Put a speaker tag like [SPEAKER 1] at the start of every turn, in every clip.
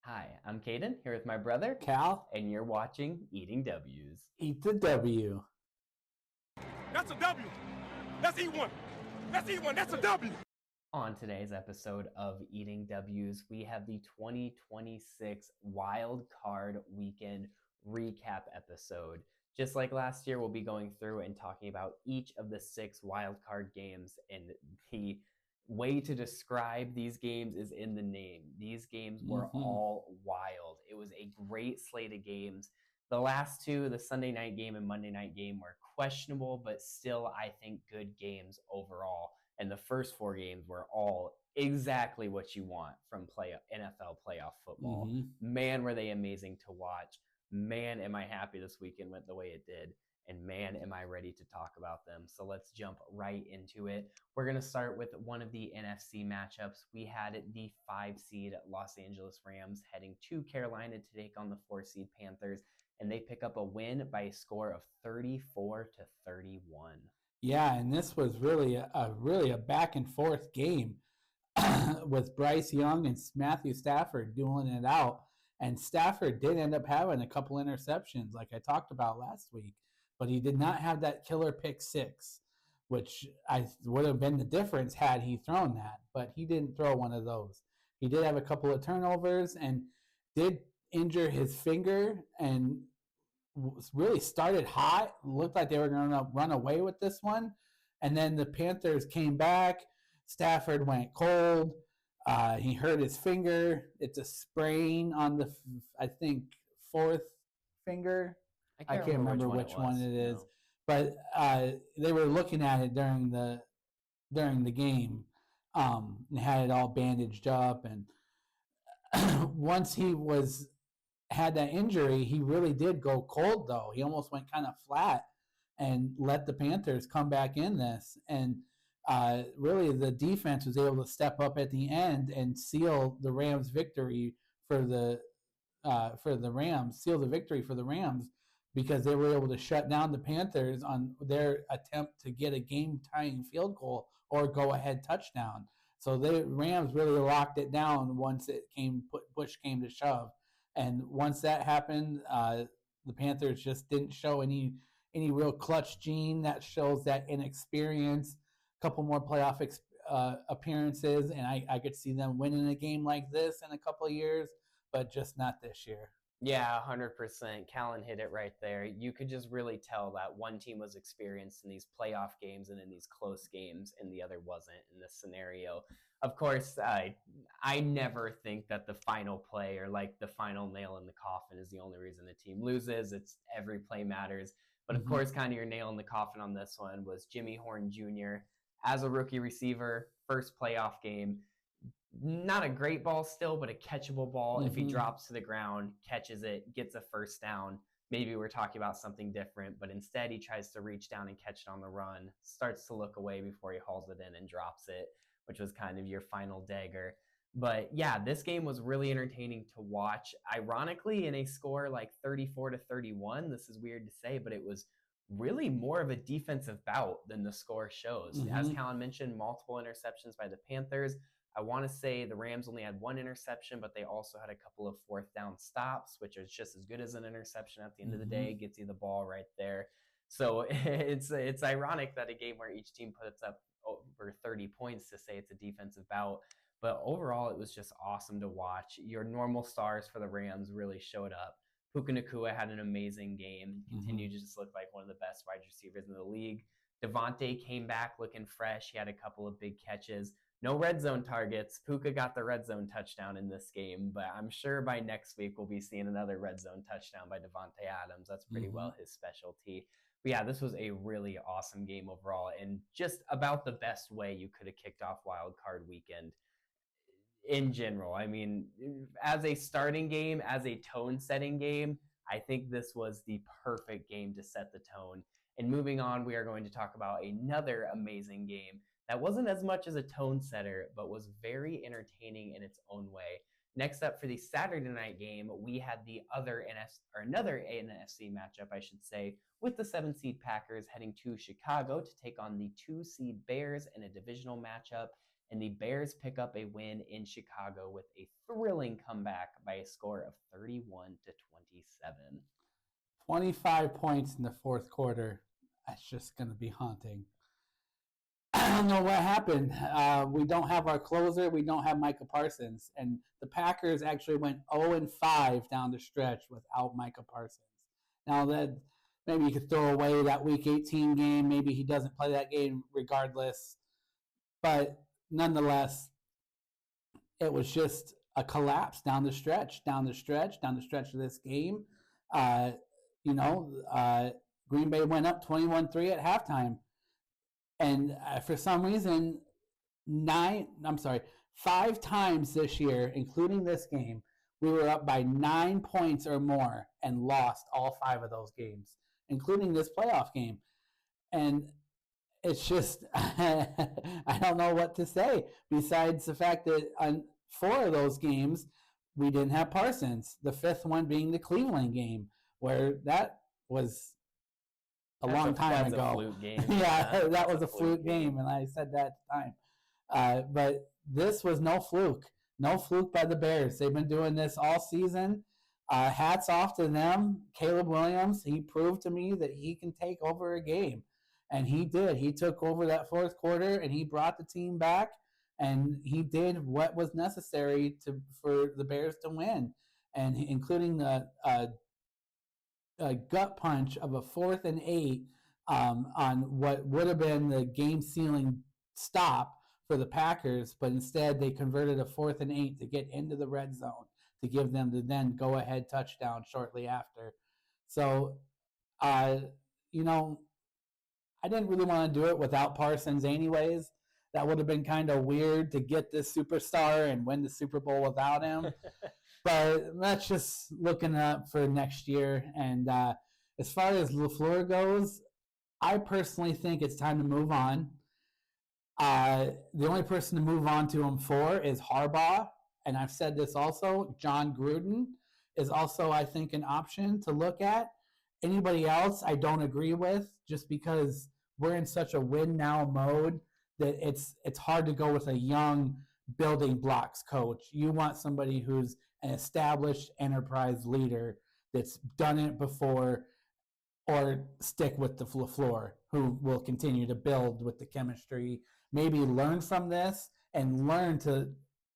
[SPEAKER 1] Hi, I'm Caden, here with my brother,
[SPEAKER 2] Cal,
[SPEAKER 1] and you're watching Eating W's.
[SPEAKER 2] eat the W.
[SPEAKER 3] That's a W. Let's eat one. Let's eat one. That's a W.
[SPEAKER 1] On today's episode of Eating W's, we have the 2026 Wildcard Weekend recap episode. Just like last year, we'll be going through and talking about each of the 6 wildcard games, and the way to describe these games is in the name. These games were all wild. It was a great slate of games. The last two, the Sunday night game and Monday night game, were questionable, but still, I think, good games overall. And the first 4 games were all exactly what you want from NFL playoff football. Man, were they amazing to watch. Man, am I happy this weekend went the way it did. And man, am I ready to talk about them. So let's jump right into it. We're going to start with one of the NFC matchups. We had the 5-seed Los Angeles Rams heading to Carolina to take on the 4-seed Panthers, and they pick up a win by a score of 34-31.
[SPEAKER 2] Yeah, and this was really a back and forth game with Bryce Young and Matthew Stafford dueling it out. And Stafford did end up having a couple interceptions, like I talked about last week, but he did not have that killer pick 6, which would have been the difference had he thrown that. But he didn't throw one of those. He did have a couple of turnovers and did injure his finger and really started hot. Looked like they were going to run away with this one. And then the Panthers came back. Stafford went cold. He hurt his finger. It's a sprain on the, I think, 4th finger. I can't remember which one it is. No. But they were looking at it during the game and had it all bandaged up. And once he had that injury, he really did go cold, though. He almost went kind of flat and let the Panthers come back in this. And really the defense was able to step up at the end and seal the Rams' victory for the Rams, seal the victory for the Rams, because they were able to shut down the Panthers on their attempt to get a game-tying field goal or go-ahead touchdown. So the Rams really locked it down once push came to shove. And once that happened, the Panthers just didn't show any real clutch gene. That shows that inexperience. A couple more playoff appearances, and I could see them winning a game like this in a couple of years, but just not this year.
[SPEAKER 1] Yeah, 100%. Callan hit it right there. You could just really tell that one team was experienced in these playoff games and in these close games, and the other wasn't in this scenario. Of course, I never think that the final play or like the final nail in the coffin is the only reason a team loses. It's every play matters. But of course, kind of your nail in the coffin on this one was Jimmy Horn Jr. as a rookie receiver, first playoff game. Not a great ball still, but a catchable ball. If he drops to the ground, catches it, gets a first down, maybe we're talking about something different. But instead, he tries to reach down and catch it on the run, starts to look away before he hauls it in and drops it, which was kind of your final dagger. But yeah, this game was really entertaining to watch. Ironically, in a score like 34-31, this is weird to say, but it was really more of a defensive bout than the score shows. As Callan mentioned, multiple interceptions by the Panthers. I want to say the Rams only had 1 interception, but they also had a couple of 4th down stops, which is just as good as an interception at the end of the day. Gets you the ball right there. So it's ironic that a game where each team puts up over 30 points to say it's a defensive bout. But overall, it was just awesome to watch. Your normal stars for the Rams really showed up. Puka Nacua had an amazing game. Continued to just look like one of the best wide receivers in the league. Devontae came back looking fresh. He had a couple of big catches. No red zone targets. Puka got the red zone touchdown in this game, but I'm sure by next week we'll be seeing another red zone touchdown by Devontae Adams. That's pretty well his specialty. But yeah, this was a really awesome game overall, and just about the best way you could have kicked off Wildcard Weekend in general. I mean, as a starting game, as a tone-setting game, I think this was the perfect game to set the tone. And moving on, we are going to talk about another amazing game that wasn't as much as a tone setter, but was very entertaining in its own way. Next up for the Saturday night game, we had another NFC matchup, I should say, with the 7-seed Packers heading to Chicago to take on the 2-seed Bears in a divisional matchup. and the Bears pick up a win in Chicago with a thrilling comeback by a score of 31-27.
[SPEAKER 2] 25 points in the fourth quarter. That's just going to be haunting. I don't know what happened. We don't have our closer. We don't have Micah Parsons. And the Packers actually went 0-5 down the stretch without Micah Parsons. Now, that maybe you could throw away that Week 18 game. Maybe he doesn't play that game regardless. But nonetheless, it was just a collapse down the stretch of this game. Green Bay went up 21-3 at halftime. And for some reason, 5 times this year, including this game, we were up by 9 points or more and lost all 5 of those games, including this playoff game. And it's just, I don't know what to say besides the fact that on 4 of those games, we didn't have Parsons. The 5th one being the Cleveland game, where that was a long time ago.
[SPEAKER 1] A fluke game.
[SPEAKER 2] Yeah, that was a fluke game, and I said that at the time. But this was no fluke. No fluke by the Bears. They've been doing this all season. Hats off to them. Caleb Williams, he proved to me that he can take over a game. And he did. He took over that fourth quarter, and he brought the team back, and he did what was necessary for the Bears to win, and including the a gut punch of a 4th and 8 on what would have been the game-sealing stop for the Packers, but instead they converted a 4th and 8 to get into the red zone to give them the then go-ahead touchdown shortly after. So, I didn't really want to do it without Parsons anyways. That would have been kind of weird to get this superstar and win the Super Bowl without him. But that's just looking up for next year. And as far as LaFleur goes, I personally think it's time to move on. The only person to move on to him for is Harbaugh. And I've said this also. John Gruden is also, I think, an option to look at. Anybody else I don't agree with, just because we're in such a win-now mode that it's hard to go with a young building blocks coach. You want somebody who's an established enterprise leader that's done it before, or stick with the LaFleur, who will continue to build with the chemistry, maybe learn from this and learn to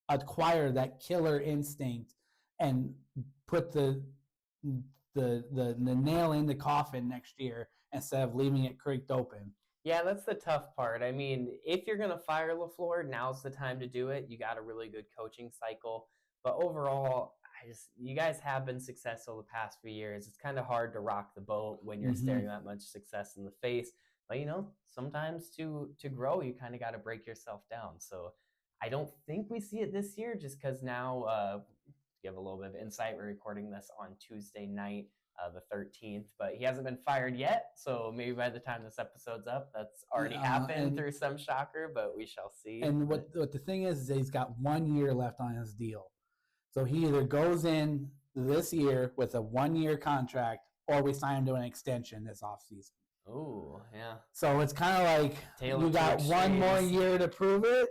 [SPEAKER 2] acquire that killer instinct and put the nail in the coffin next year instead of leaving it creaked open.
[SPEAKER 1] Yeah, that's the tough part. I mean, if you're going to fire LaFleur, now's the time to do it. You got a really good coaching cycle. But overall, you guys have been successful the past few years. It's kind of hard to rock the boat when you're staring that much success in the face. But, sometimes to grow, you kind of got to break yourself down. So I don't think we see it this year, just because now, to give a little bit of insight, we're recording this on Tuesday night, the 13th, but he hasn't been fired yet. So maybe by the time this episode's up, that's already happened through some shocker, but we shall see.
[SPEAKER 2] And what the thing is he's got 1 year left on his deal. So he either goes in this year with a 1-year contract, or we sign him to an extension this offseason.
[SPEAKER 1] Oh, yeah.
[SPEAKER 2] So it's kind of like you got 1 more year to prove it,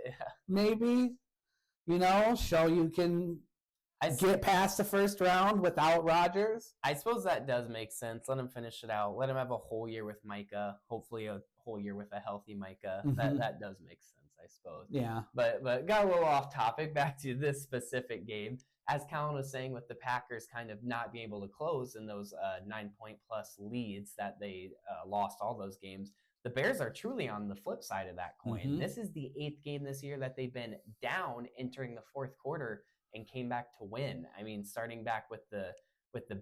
[SPEAKER 2] maybe. Show you can get past the first round without Rodgers.
[SPEAKER 1] I suppose that does make sense. Let him finish it out. Let him have a whole year with Micah. Hopefully a whole year with a healthy Micah. That does make sense, I suppose.
[SPEAKER 2] Yeah.
[SPEAKER 1] But got a little off topic. Back to this specific game. As Colin was saying, with the Packers kind of not being able to close in those 9-point-plus leads that they lost all those games, the Bears are truly on the flip side of that coin. This is the 8th game this year that they've been down entering the fourth quarter and came back to win. I mean, starting back with the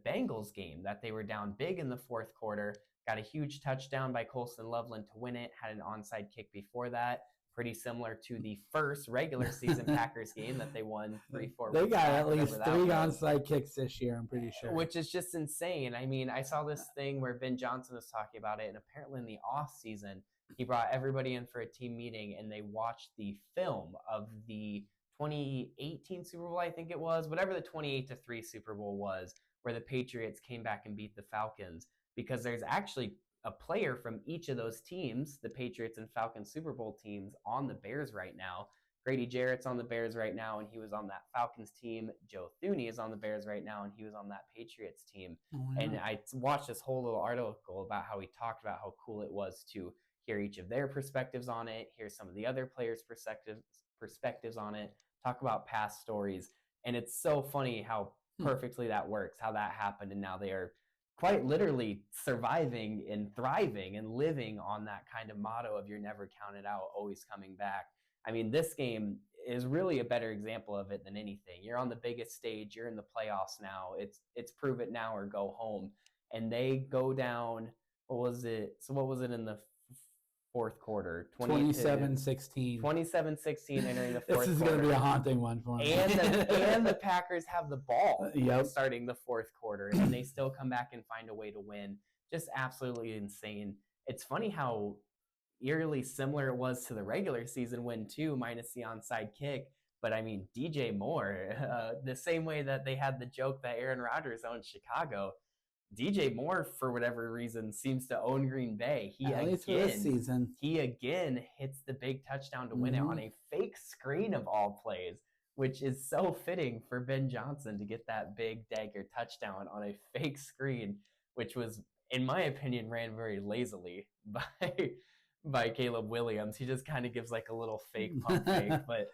[SPEAKER 1] Bengals game that they were down big in the fourth quarter, got a huge touchdown by Colson Loveland to win it, had an onside kick before that, pretty similar to the first regular season Packers game that they won 3-4.
[SPEAKER 2] They got at least 3 onside kicks this year, I'm pretty sure.
[SPEAKER 1] Which is just insane. I mean, I saw this thing where Ben Johnson was talking about it, and apparently in the off season, he brought everybody in for a team meeting, and they watched the film of the 2018 Super Bowl, I think it was, whatever the 28-3 Super Bowl was, where the Patriots came back and beat the Falcons, because there's actually a player from each of those teams, the Patriots and Falcons Super Bowl teams, on the Bears right now. Grady Jarrett's on the Bears right now, and he was on that Falcons team. Joe Thuney is on the Bears right now, and he was on that Patriots team. Oh, yeah. And I watched this whole little article about how he talked about how cool it was to hear each of their perspectives on it, hear some of the other players' perspectives on it, talk about past stories. And it's so funny how perfectly that works, how that happened, and now they are quite literally surviving and thriving and living on that kind of motto of you're never counted out, always coming back. I mean, this game is really a better example of it than anything. You're on the biggest stage, you're in the playoffs now. It's prove it now or go home. And they go down, what was it in the fourth quarter?
[SPEAKER 2] 27-16.
[SPEAKER 1] 27-16 entering the fourth quarter.
[SPEAKER 2] This is going to be a haunting one for me.
[SPEAKER 1] And the Packers have the ball starting the fourth quarter, and they still come back and find a way to win. Just absolutely insane. It's funny how eerily similar it was to the regular season win too, minus the onside kick. But I mean, DJ Moore, the same way that they had the joke that Aaron Rodgers owned Chicago, DJ Moore, for whatever reason, seems to own Green Bay. He again hits the big touchdown to win it on a fake screen of all plays, which is so fitting for Ben Johnson to get that big dagger touchdown on a fake screen, which was, in my opinion, ran very lazily by Caleb Williams. He just kind of gives like a little fake pump fake, but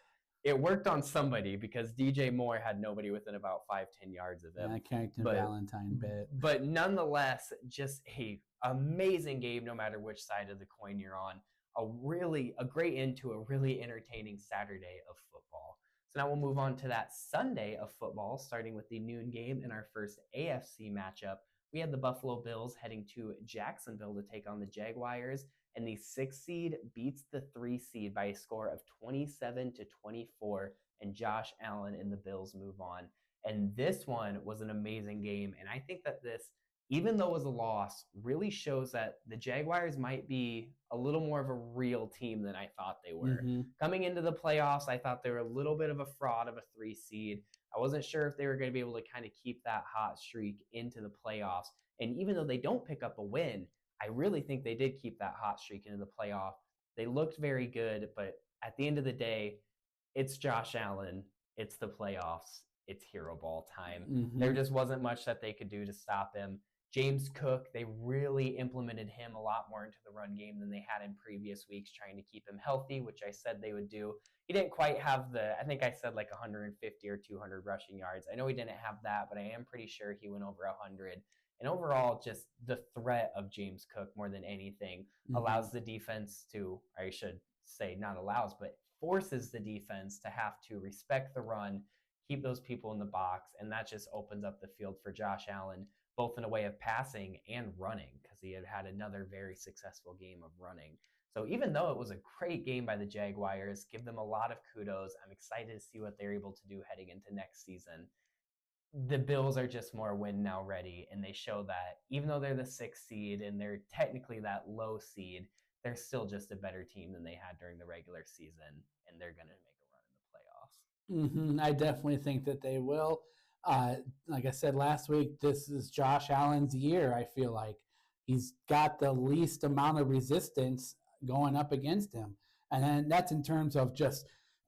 [SPEAKER 1] it worked on somebody because DJ Moore had nobody within about 5-10 yards of him.
[SPEAKER 2] Yeah, Carrington Valentine bit.
[SPEAKER 1] But nonetheless, just a amazing game no matter which side of the coin you're on. A great end to a really entertaining Saturday of football. So now we'll move on to that Sunday of football, starting with the noon game in our first AFC matchup. We had the Buffalo Bills heading to Jacksonville to take on the Jaguars, and the 6 seed beats the 3 seed by a score of 27-24, and Josh Allen and the Bills move on. And this one was an amazing game, and I think that this, even though it was a loss, really shows that the Jaguars might be a little more of a real team than I thought they were. Coming into the playoffs, I thought they were a little bit of a fraud of a 3 seed. I wasn't sure if they were going to be able to kind of keep that hot streak into the playoffs. And even though they don't pick up a win, I really think they did keep that hot streak into the playoff. They looked very good, but at the end of the day, it's Josh Allen. It's the playoffs. It's hero ball time. There just wasn't much that they could do to stop him. James Cook, they really implemented him a lot more into the run game than they had in previous weeks, trying to keep him healthy, which I said they would do. He didn't quite have I think I said like 150 or 200 rushing yards. I know he didn't have that, but I am pretty sure he went over 100. And overall, just the threat of James Cook more than anything allows the defense to, or I should say not allows, but forces the defense to have to respect the run, keep those people in the box, and that just opens up the field for Josh Allen, both in a way of passing and running, because he had another very successful game of running. So even though it was a great game by the Jaguars, give them a lot of kudos. I'm excited to see what they're able to do heading into next season. The Bills are just more win now ready, and they show that even though they're the 6th seed and they're technically that low seed, they're still just a better team than they had during the regular season, and they're going to make a run in the playoffs.
[SPEAKER 2] I definitely think that they will. Like I said last week, this is Josh Allen's year. I feel like he's got the least amount of resistance going up against him. And then that's in terms of just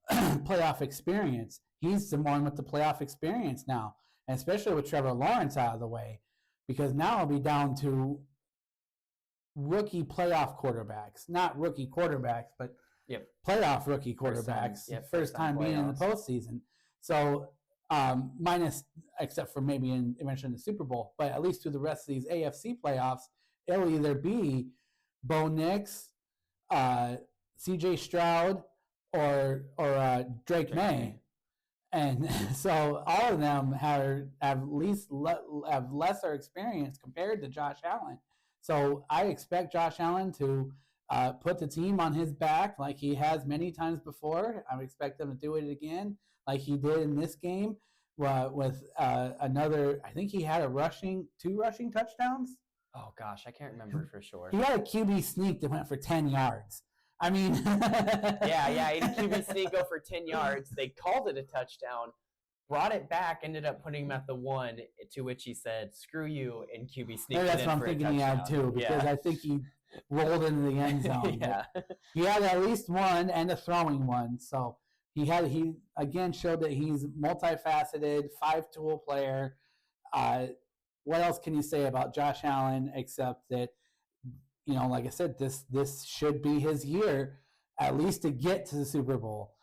[SPEAKER 2] playoff experience. He's the one with the playoff experience now, and especially with Trevor Lawrence out of the way, because now I'll be down to rookie playoff quarterbacks, not rookie quarterbacks, but playoff rookie quarterbacks. First time being in the postseason. So minus, except for maybe eventually in the Super Bowl, but at least through the rest of these AFC playoffs, it'll either be Bo Nix, C.J. Stroud, or Drake May. And so all of them have lesser experience compared to Josh Allen. So I expect Josh Allen to put the team on his back like he has many times before. I expect him to do it again like he did in this game with another. I think he had two rushing touchdowns.
[SPEAKER 1] Oh, gosh, I can't remember for sure.
[SPEAKER 2] He had a QB sneak that went for 10 yards. I mean,
[SPEAKER 1] yeah, he had a QB sneak go for 10 yards. They called it a touchdown, brought it back, ended up putting him at the 1, to which he said, "Screw you," and QB sneak.
[SPEAKER 2] That's what I'm thinking he had too, because I think he rolled into the end zone. He had at least one and a throwing one, so he again showed that he's multifaceted, 5-tool player. Uh, what else can you say about Josh Allen except that, like I said, this should be his year, at least to get to the Super Bowl.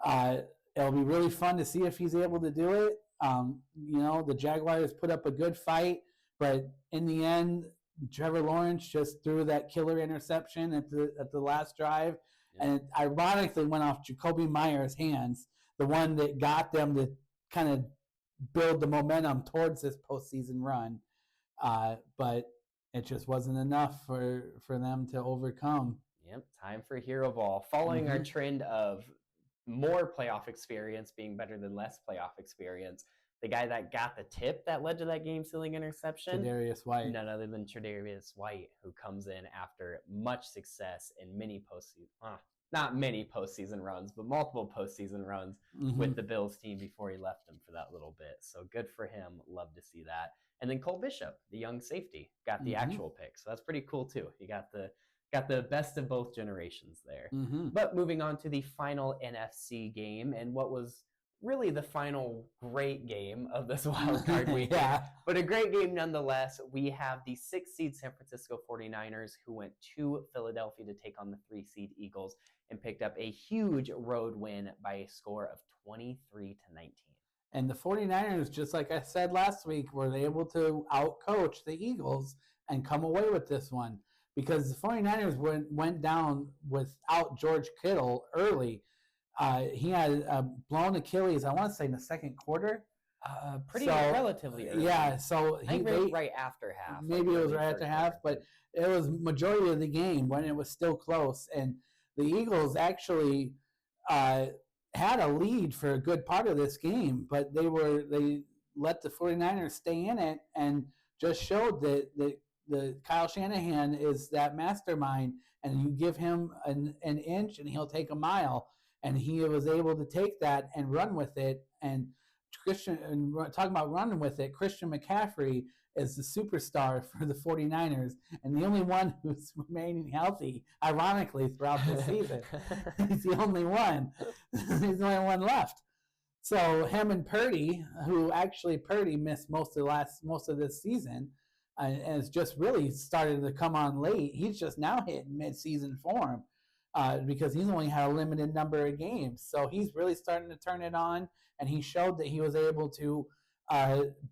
[SPEAKER 2] It'll be really fun to see if he's able to do it. The Jaguars put up a good fight, but in the end, Trevor Lawrence just threw that killer interception at the last drive, and it ironically went off Jacoby Meyer's hands, the one that got them to kind of build the momentum towards this postseason run. But it just wasn't enough for them to overcome.
[SPEAKER 1] Yep, time for Hero Ball. Following our trend of more playoff experience being better than less playoff experience, the guy that got the tip that led to that game-sealing interception,
[SPEAKER 2] Tre'Davious White.
[SPEAKER 1] None other than Tre'Davious White, who comes in after much success in not many postseason runs, but multiple postseason runs with the Bills team before he left them for that little bit. So good for him. Love to see that. And then Cole Bishop, the young safety, got the actual pick. So that's pretty cool too. He got the best of both generations there. But moving on to the final NFC game, and what was really the final great game of this wildcard weekend, but a great game nonetheless. We have the 6-seed San Francisco 49ers, who went to Philadelphia to take on the 3-seed Eagles and picked up a huge road win by a score of 23-19.
[SPEAKER 2] And the 49ers, just like I said last week, were able to outcoach the Eagles and come away with this one, because the 49ers went down without George Kittle early. He had a blown Achilles, I want to say, in the second quarter.
[SPEAKER 1] Relatively early.
[SPEAKER 2] Yeah, so
[SPEAKER 1] I think right after half.
[SPEAKER 2] Maybe it was right after half, but it was majority of the game when it was still close. And the Eagles actually had a lead for a good part of this game, but they let the 49ers stay in it and just showed that the Kyle Shanahan is that mastermind, and you give him an inch and he'll take a mile. And he was able to take that and run with it. And talking about running with it, Christian McCaffrey is the superstar for the 49ers, and the only one who's remaining healthy, ironically, throughout the season. He's the only one. He's the only one left. So him and Purdy, who actually Purdy missed most of this season, and has just really started to come on late. He's just now hitting mid-season form. Because he's only had a limited number of games. So he's really starting to turn it on, and he showed that he was able to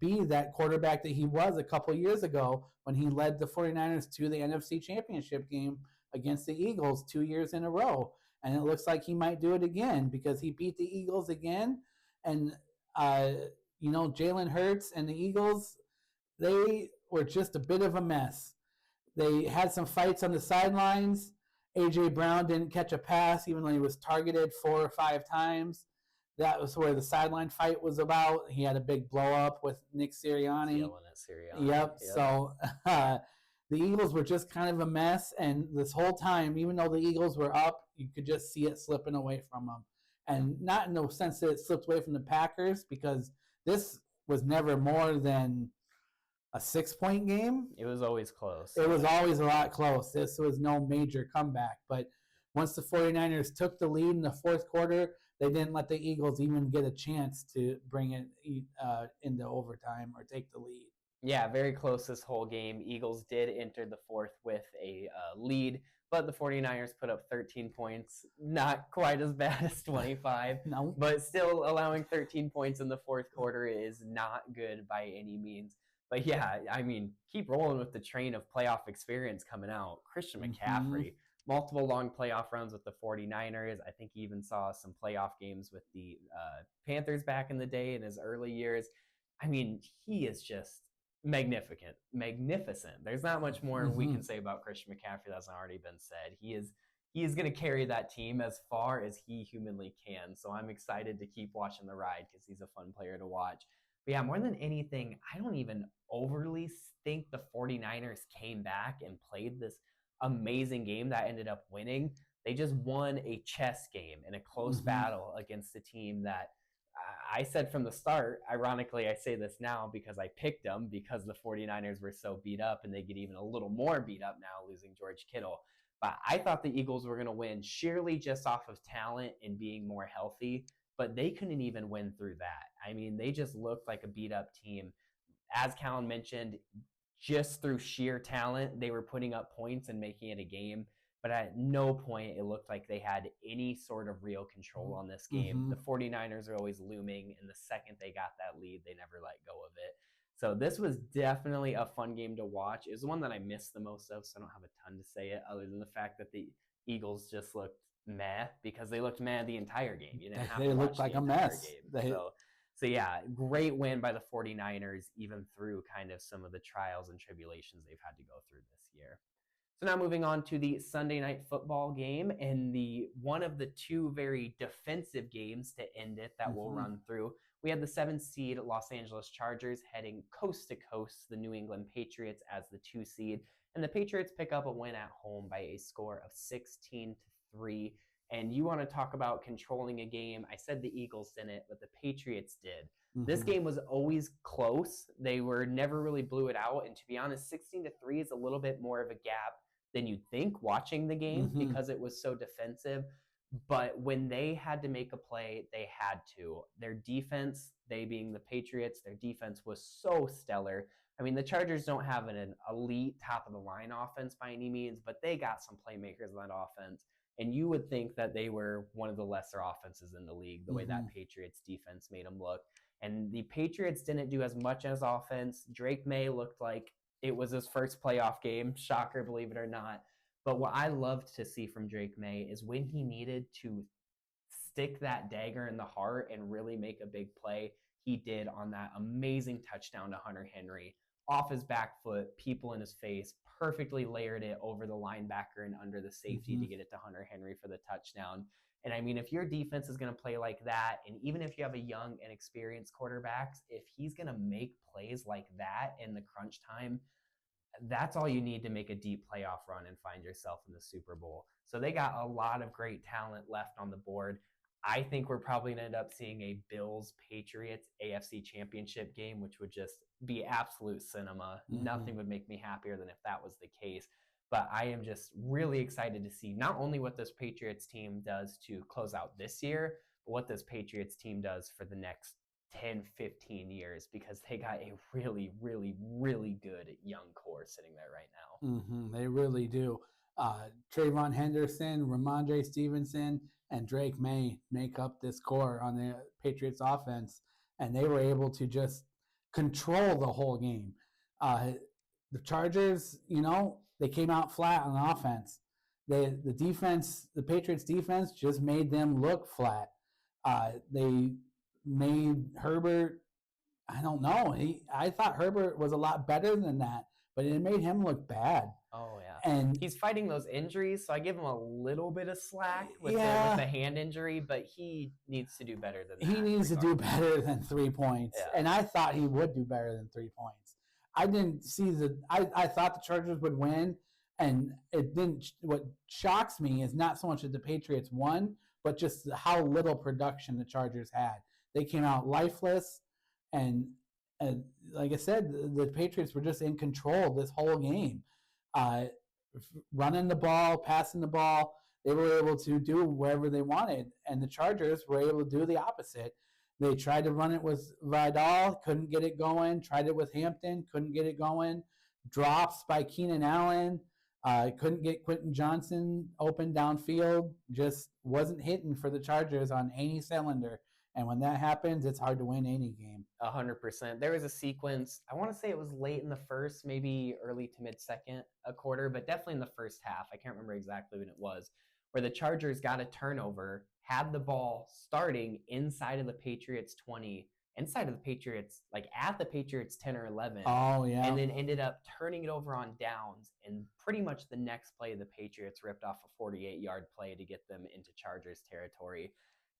[SPEAKER 2] be that quarterback that he was a couple years ago when he led the 49ers to the NFC Championship game against the Eagles 2 years in a row. And it looks like he might do it again, because he beat the Eagles again. And, Jalen Hurts and the Eagles, they were just a bit of a mess. They had some fights on the sidelines. A.J. Brown didn't catch a pass, even though he was targeted 4 or 5 times. That was where the sideline fight was about. He had a big blow-up with Nick Sirianni.
[SPEAKER 1] Yelling at Sirianni.
[SPEAKER 2] Yep. So the Eagles were just kind of a mess. And this whole time, even though the Eagles were up, you could just see it slipping away from them. And not in the sense that it slipped away from the Packers, because this was never more than a 6-point game.
[SPEAKER 1] It was always close.
[SPEAKER 2] It was always a lot close. This was no major comeback. But once the 49ers took the lead in the fourth quarter, they didn't let the Eagles even get a chance to bring it into overtime or take the lead.
[SPEAKER 1] Yeah, very close this whole game. Eagles did enter the fourth with a lead, but the 49ers put up 13 points. Not quite as bad as 25.
[SPEAKER 2] No.
[SPEAKER 1] But still, allowing 13 points in the fourth quarter is not good by any means. But yeah, I mean, keep rolling with the train of playoff experience coming out. Christian McCaffrey, multiple long playoff runs with the 49ers. I think he even saw some playoff games with the Panthers back in the day in his early years. I mean, he is just magnificent. There's not much more we can say about Christian McCaffrey that hasn't already been said. He is going to carry that team as far as he humanly can. So I'm excited to keep watching the ride, because he's a fun player to watch. But yeah, more than anything, I don't even overly think the 49ers came back and played this amazing game that ended up winning. They just won a chess game in a close battle against a team that I said from the start, ironically, I say this now because I picked them, because the 49ers were so beat up, and they get even a little more beat up now losing George Kittle. But I thought the Eagles were going to win sheerly just off of talent and being more healthy. but they couldn't even win through that. I mean, they just looked like a beat up team. As Callan mentioned, just through sheer talent, they were putting up points and making it a game. But at no point it looked like they had any sort of real control on this game. The 49ers are always looming, and the second they got that lead, they never let go of it. So this was definitely a fun game to watch. It was the one that I missed the most of, so I don't have a ton to say it other than the fact that the Eagles just looked meh, because they looked meh the entire game. You didn't have
[SPEAKER 2] they
[SPEAKER 1] to
[SPEAKER 2] looked like
[SPEAKER 1] the
[SPEAKER 2] a mess.
[SPEAKER 1] So yeah, great win by the 49ers, even through kind of some of the trials and tribulations they've had to go through this year. So now moving on to the Sunday night football game, and the one of the two very defensive games to end it that we'll run through. We had the 7th seed Los Angeles Chargers heading coast to coast to the New England Patriots as the 2 seed, and the Patriots pick up a win at home by a score of 16-3. And you want to talk about controlling a game? I said the Eagles didn't, but the Patriots did. This game was always close. They were never really blew it out, and to be honest, 16-3 is a little bit more of a gap than you'd think watching the game because it was so defensive. But when they had to make a play, they had to. Their defense, they being the Patriots, their defense was so stellar. I mean, the Chargers don't have an elite top-of-the-line offense by any means, but they got some playmakers on that offense. And you would think that they were one of the lesser offenses in the league, the way that Patriots defense made them look. And the Patriots didn't do as much as offense. Drake May looked like it was his first playoff game. Shocker, believe it or not. But what I loved to see from Drake May is when he needed to stick that dagger in the heart and really make a big play, he did on that amazing touchdown to Hunter Henry. Off his back foot, people in his face, perfectly layered it over the linebacker and under the safety to get it to Hunter Henry for the touchdown. And I mean, if your defense is going to play like that, and even if you have a young, inexperienced quarterbacks, if he's going to make plays like that in the crunch time, that's all you need to make a deep playoff run and find yourself in the Super Bowl. So they got a lot of great talent left on the board. I think we're probably going to end up seeing a Bills-Patriots AFC Championship game, which would just be absolute cinema. Nothing would make me happier than if that was the case. But I am just really excited to see not only what this Patriots team does to close out this year, but what this Patriots team does for the next 10, 15 years, because they got a really, really, really good young core sitting there right now.
[SPEAKER 2] They really do. Trayvon Henderson, Ramondre Stevenson, and Drake May make up this core on the Patriots offense, and they were able to just control the whole game. The Chargers, they came out flat on offense. The Patriots defense just made them look flat. They made Herbert, I don't know. I thought Herbert was a lot better than that, but it made him look bad.
[SPEAKER 1] Oh, yeah.
[SPEAKER 2] And
[SPEAKER 1] he's fighting those injuries, so I give him a little bit of slack with the hand injury, but he needs to do better than that.
[SPEAKER 2] He needs to do better than 3 points. Yeah. And I thought he would do better than 3 points. I didn't see I thought the Chargers would win, and it didn't. What shocks me is not so much that the Patriots won, but just how little production the Chargers had. They came out lifeless, and like I said, the Patriots were just in control this whole game. Running the ball, passing the ball, they were able to do wherever they wanted, and the Chargers were able to do the opposite. They tried to run it with Vidal, couldn't get it going. Tried it with Hampton, couldn't get it going. Drops by Keenan Allen, couldn't get Quentin Johnson open downfield. Just wasn't hitting for the Chargers on any cylinder. And when that happens, it's hard to win any game.
[SPEAKER 1] 100%. There was a sequence, I want to say it was late in the first, maybe early to mid-second a quarter, but definitely in the first half. I can't remember exactly when it was, where the Chargers got a turnover, had the ball starting inside of the Patriots 20, inside of the Patriots, like at the Patriots 10 or 11.
[SPEAKER 2] Oh, yeah.
[SPEAKER 1] And then ended up turning it over on downs. And pretty much the next play, the Patriots ripped off a 48-yard play to get them into Chargers territory.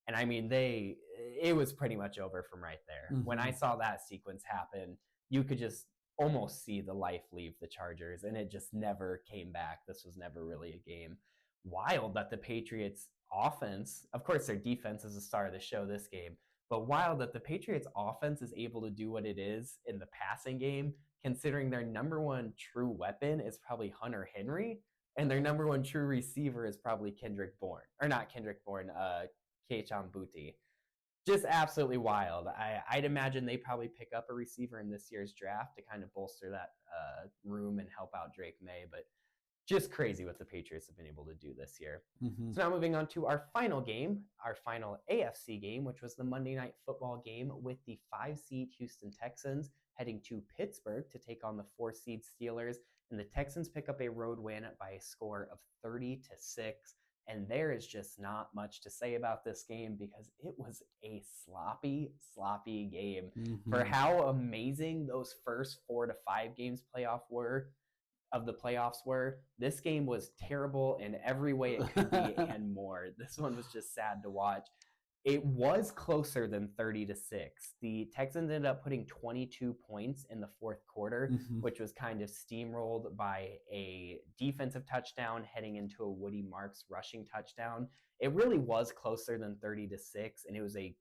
[SPEAKER 1] And I mean, it was pretty much over from right there. When I saw that sequence happen, you could just almost see the life leave the Chargers, and it just never came back. This was never really a game. Wild that the Patriots offense, of course their defense is the star of the show this game, but wild that the Patriots offense is able to do what it is in the passing game, considering their number one true weapon is probably Hunter Henry, and their number one true receiver is probably Kayshon Boutte. Just absolutely wild. I'd imagine they probably pick up a receiver in this year's draft to kind of bolster that room and help out Drake May. But just crazy what the Patriots have been able to do this year.
[SPEAKER 2] Mm-hmm.
[SPEAKER 1] So now moving on to our final game, our final AFC game, which was the Monday Night Football game with the 5-seed Houston Texans heading to Pittsburgh to take on the 4-seed Steelers. And the Texans pick up a road win by a score of 30-6. And there is just not much to say about this game because it was a sloppy game.
[SPEAKER 2] Mm-hmm.
[SPEAKER 1] For how amazing those first 4 to 5 games of the playoffs were, this game was terrible in every way it could be and more. This one was just sad to watch. It was closer than 30-6. The Texans ended up putting 22 points in the fourth quarter,
[SPEAKER 2] Mm-hmm.
[SPEAKER 1] which was kind of steamrolled by a defensive touchdown heading into a Woody Marks rushing touchdown. It really was closer than 30-6, and it was a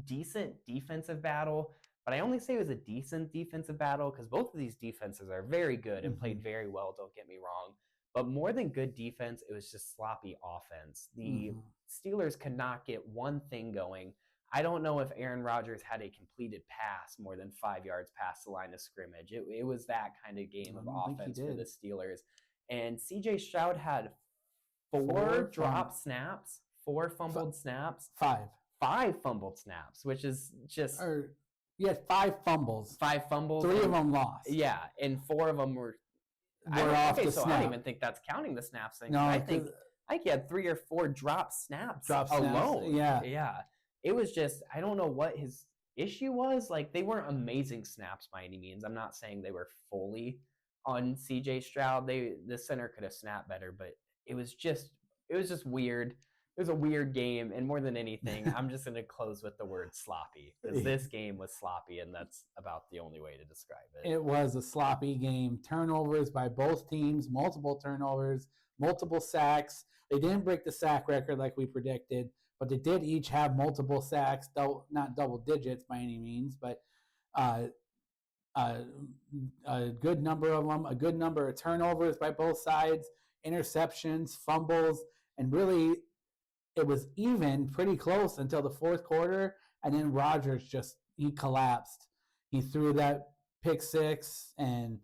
[SPEAKER 1] decent defensive battle. But I only say it was a decent defensive battle because both of these defenses are very good and
[SPEAKER 2] Mm-hmm.
[SPEAKER 1] played very well, don't get me wrong. But more than good defense, it was just sloppy offense. The
[SPEAKER 2] Mm-hmm.
[SPEAKER 1] Steelers could not get one thing going. I don't know if Aaron Rodgers had a completed pass more than 5 yards past the line of scrimmage. It was that kind of game of offense for the Steelers. And C.J. Stroud had four drop snaps, 4 fumbled snaps. 5 fumbled snaps, which is just...
[SPEAKER 2] He had 5 fumbles.
[SPEAKER 1] 5 fumbles.
[SPEAKER 2] 3 of them lost.
[SPEAKER 1] Yeah, and 4 of them were
[SPEAKER 2] off the snap.
[SPEAKER 1] I don't even think that's counting the snaps thing.
[SPEAKER 2] No,
[SPEAKER 1] I think he had 3 or 4 drop snaps alone.
[SPEAKER 2] Snaps, yeah.
[SPEAKER 1] Yeah. It was just, I don't know what his issue was. Like, they weren't amazing snaps by any means. I'm not saying they were fully on CJ Stroud. The center could have snapped better, but it was just weird. It was a weird game, and more than anything, I'm just going to close with the word sloppy, because this game was sloppy, and that's about the only way to describe it.
[SPEAKER 2] It was a sloppy game. Turnovers by both teams, multiple turnovers, multiple sacks. They didn't break the sack record like we predicted, but they did each have multiple sacks, though not double digits by any means, but a good number of them, a good number of turnovers by both sides, interceptions, fumbles, and really it was even pretty close until the fourth quarter, and then Rodgers he collapsed. He threw that pick 6 and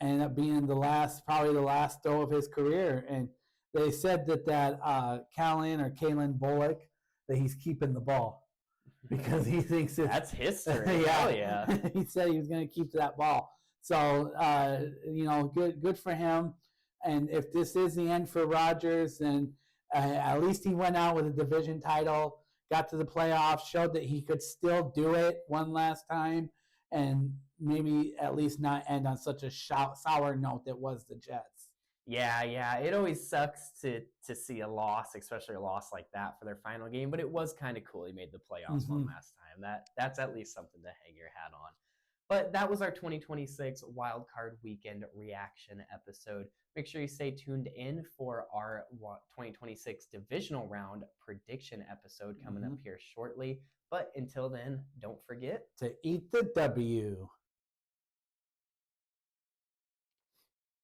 [SPEAKER 2] ended up being probably the last throw of his career. And they said that Kalen Bullock, that he's keeping the ball because he thinks
[SPEAKER 1] that's history. Yeah.
[SPEAKER 2] He said he was going to keep that ball. So good for him. And if this is the end for Rodgers, then at least he went out with a division title, got to the playoffs, showed that he could still do it one last time, and maybe at least not end on such a sour note that was the Jets.
[SPEAKER 1] Yeah. It always sucks to see a loss, especially a loss like that for their final game, but it was kind of cool he made the playoffs one last time. That's at least something to hang your hat on. But that was our 2026 Wildcard Weekend reaction episode. Make sure you stay tuned in for our 2026 divisional round prediction episode coming up here shortly. But until then, don't forget
[SPEAKER 2] to eat the W.